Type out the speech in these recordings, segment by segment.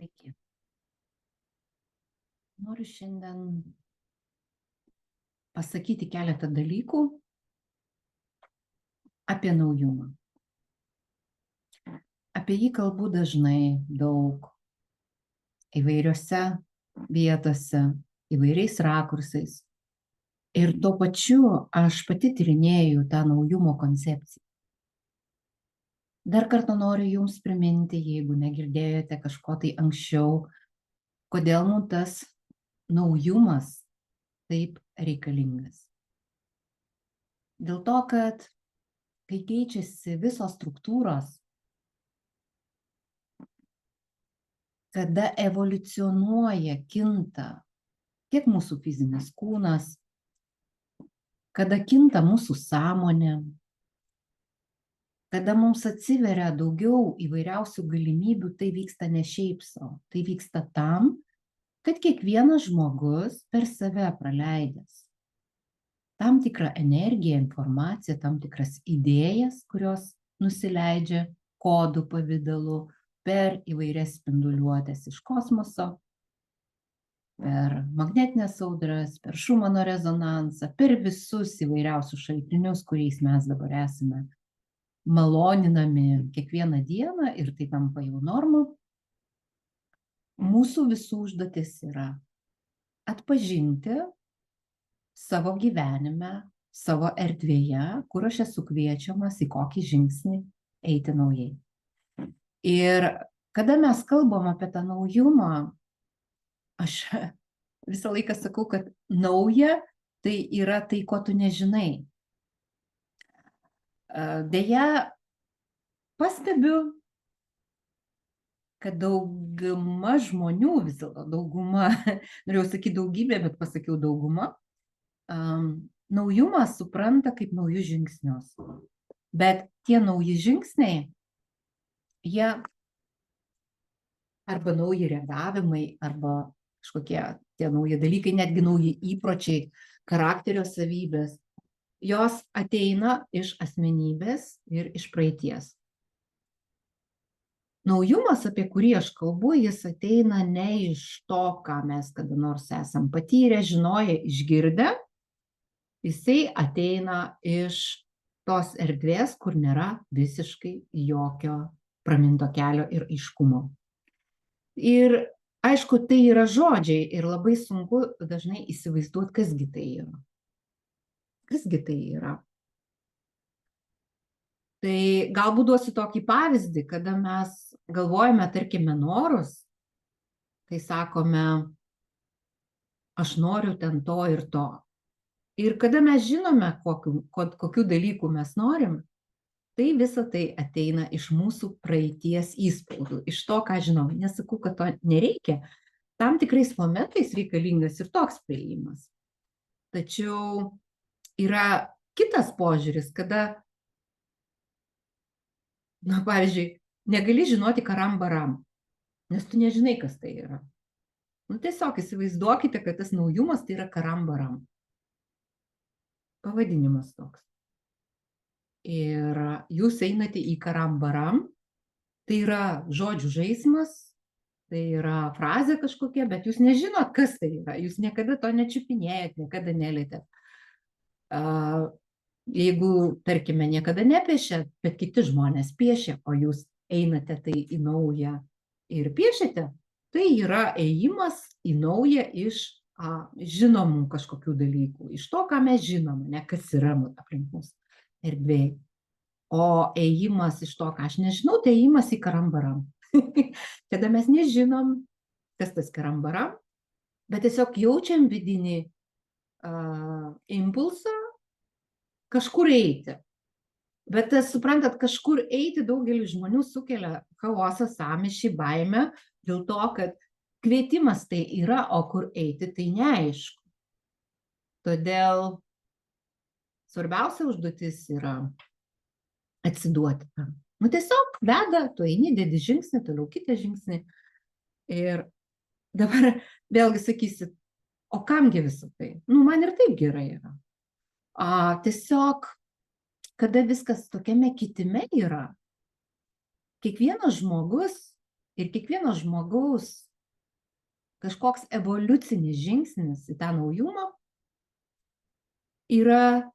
Sveiki. Noriu šiandien pasakyti keletą dalykų apie naujumą. Apie jį kalbu dažnai, daug, įvairiose vietose, įvairiais rakursais. Ir tuo pačiu aš pati tyrinėju tą naujumo koncepciją. Dar kartą noriu Jums priminti, jeigu negirdėjote kažko tai anksčiau, kodėl mums tas naujumas taip reikalingas. Dėl to, kad kai keičiasi visos struktūros, kada evoliucionuoja, kinta tiek mūsų fizinis kūnas, kada kinta mūsų sąmonė, kada mums atsiveria daugiau įvairiausių galimybių, tai vyksta ne šiaip sau. Tai vyksta tam, kad kiekvienas žmogus per save praleidęs tam tikrą energiją, informaciją, tam tikras idėjas, kurios nusileidžia kodų pavidalu per įvairias spinduliuotės iš kosmoso, per magnetinės audras, per Šumano rezonansą, per visus įvairiausius šaltinius, kuriais mes dabar esame maloninami kiekvieną dieną ir tai tampa jau norma. Mūsų visų užduotis yra atpažinti savo gyvenime, savo erdvėje, kur aš esu kviečiamas į kokį žingsnį eiti naujai. Ir kada mes kalbam apie tą naujumą, aš visą laiką sakau, kad nauja tai yra tai, ko tu nežinai. Deja, pastebiu, kad dauguma žmonių, vis dėlto dauguma, norėjau sakyti daugybė, bet pasakiau dauguma, naujumą supranta kaip naujus žingsnius. Bet tie nauji žingsniai, jie arba nauji reagavimai, arba kažkokie tie nauji dalykai, netgi nauji įpročiai, charakterio savybės, jos ateina iš asmenybės ir iš praeities. Naujumas, apie kurį aš kalbu, jis ateina ne iš to, ką mes kada nors esam patyrę, žinoję, išgirdę. Jisai ateina iš tos erdvės, kur nėra visiškai jokio praminto kelio ir aiškumo. Ir aišku, tai yra žodžiai ir labai sunku dažnai įsivaizduoti, kasgi tai yra. Kasgi tai yra. Tai galbūt duosiu tokį pavyzdį, kada mes galvojame, tarkime, norus, tai sakome, aš noriu ten to ir to. Ir kada mes žinome, kokių dalykų mes norim, tai visa tai ateina iš mūsų praeities įspaudų, iš to, ką žinau. Nesakau, kad to nereikia. Tam tikrais momentais reikalingas ir toks priėjimas. Tačiau yra kitas požiūris, kada, pavyzdžiui, negali žinoti karam baram, nes tu nežinai, kas tai yra. Tiesiog įsivaizduokite, kad tas naujumas tai yra karam baram. Pavadinimas toks. Ir jūs einate į karam baram, tai yra žodžių žaismas, tai yra frazė kažkokia, bet jūs nežinot, kas tai yra. Jūs niekada to nečiupinėjat, niekada nelietėt. Jeigu, tarkime, niekada nepiešėt, bet kiti žmonės piešia, o jūs einate tai į naują ir piešiate, tai yra ėjimas į naują iš žinomų kažkokių dalykų, iš to, ką mes žinome, ne kas yra aplink mus erdvėje. O ėjimas iš to, ką aš nežinau, tai ėjimas į karambaram. Kada mes nežinom, kas tas karambaram, bet tiesiog jaučiam vidinį impulsą kažkur eiti. Bet suprantat, kažkur eiti daugelį žmonių sukelia chaosą, sąmyšį, baimę, dėl to, kad kvietimas tai yra, o kur eiti tai neaišku. Todėl svarbiausia užduotis yra atsiduoti tam. Tiesiog veda, tu eini, dedi žingsnį, toliau kitą žingsnį. Ir dabar vėlgi sakysit, o kamgi visą tai? Man ir taip gerai yra. Tiesiog, kada viskas tokiame kitime yra, kiekvienas žmogus Ir kiekvieno žmogaus kažkoks evoliucinis žingsnis į tą naujumą yra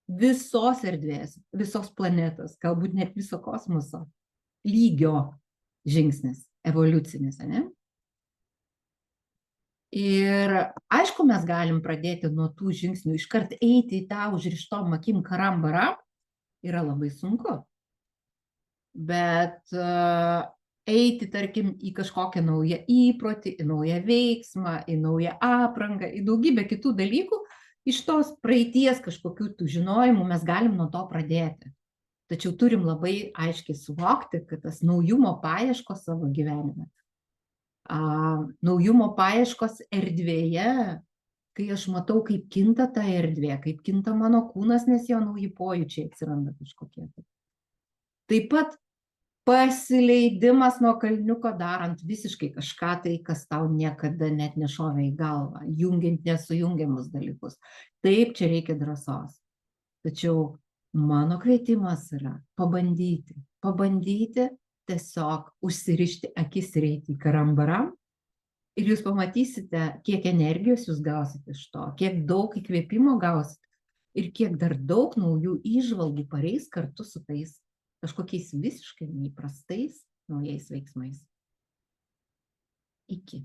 visos erdvės, visos planetos, galbūt net viso kosmoso lygio žingsnis, evoliucinis, ne? Ir aišku, mes galim pradėti nuo tų žingsnių, iškart eiti į tą užrištom akim karambarą yra labai sunku. Bet eiti, tarkim, į kažkokią naują įprotį, į naują veiksmą, į naują aprangą, į daugybę kitų dalykų, iš tos praeities kažkokių tų žinojimų mes galim nuo to pradėti. Tačiau turim labai aiškiai suvokti, kad tas naujumo paieškos savo gyvenime, naujumo paieškos erdvėje, kai aš matau, kaip kinta ta erdvė, kaip kinta mano kūnas, nes jo nauji pojūčiai atsiranda kažkokie. Taip pat pasileidimas nuo kalniuko darant visiškai kažką tai, kas tau niekada net nešovė į galvą, jungiant nesujungiamus dalykus. Taip, čia reikia drąsos. Tačiau mano kvietimas yra pabandyti tiesiog užsirišti akis ir eiti į karambarą. Ir jūs pamatysite, kiek energijos jūs gausite iš to, kiek daug įkvėpimo gausite ir kiek dar daug naujų įžvalgų pareis kartu su tais kažkokiais visiškai neįprastais naujais veiksmais. Iki.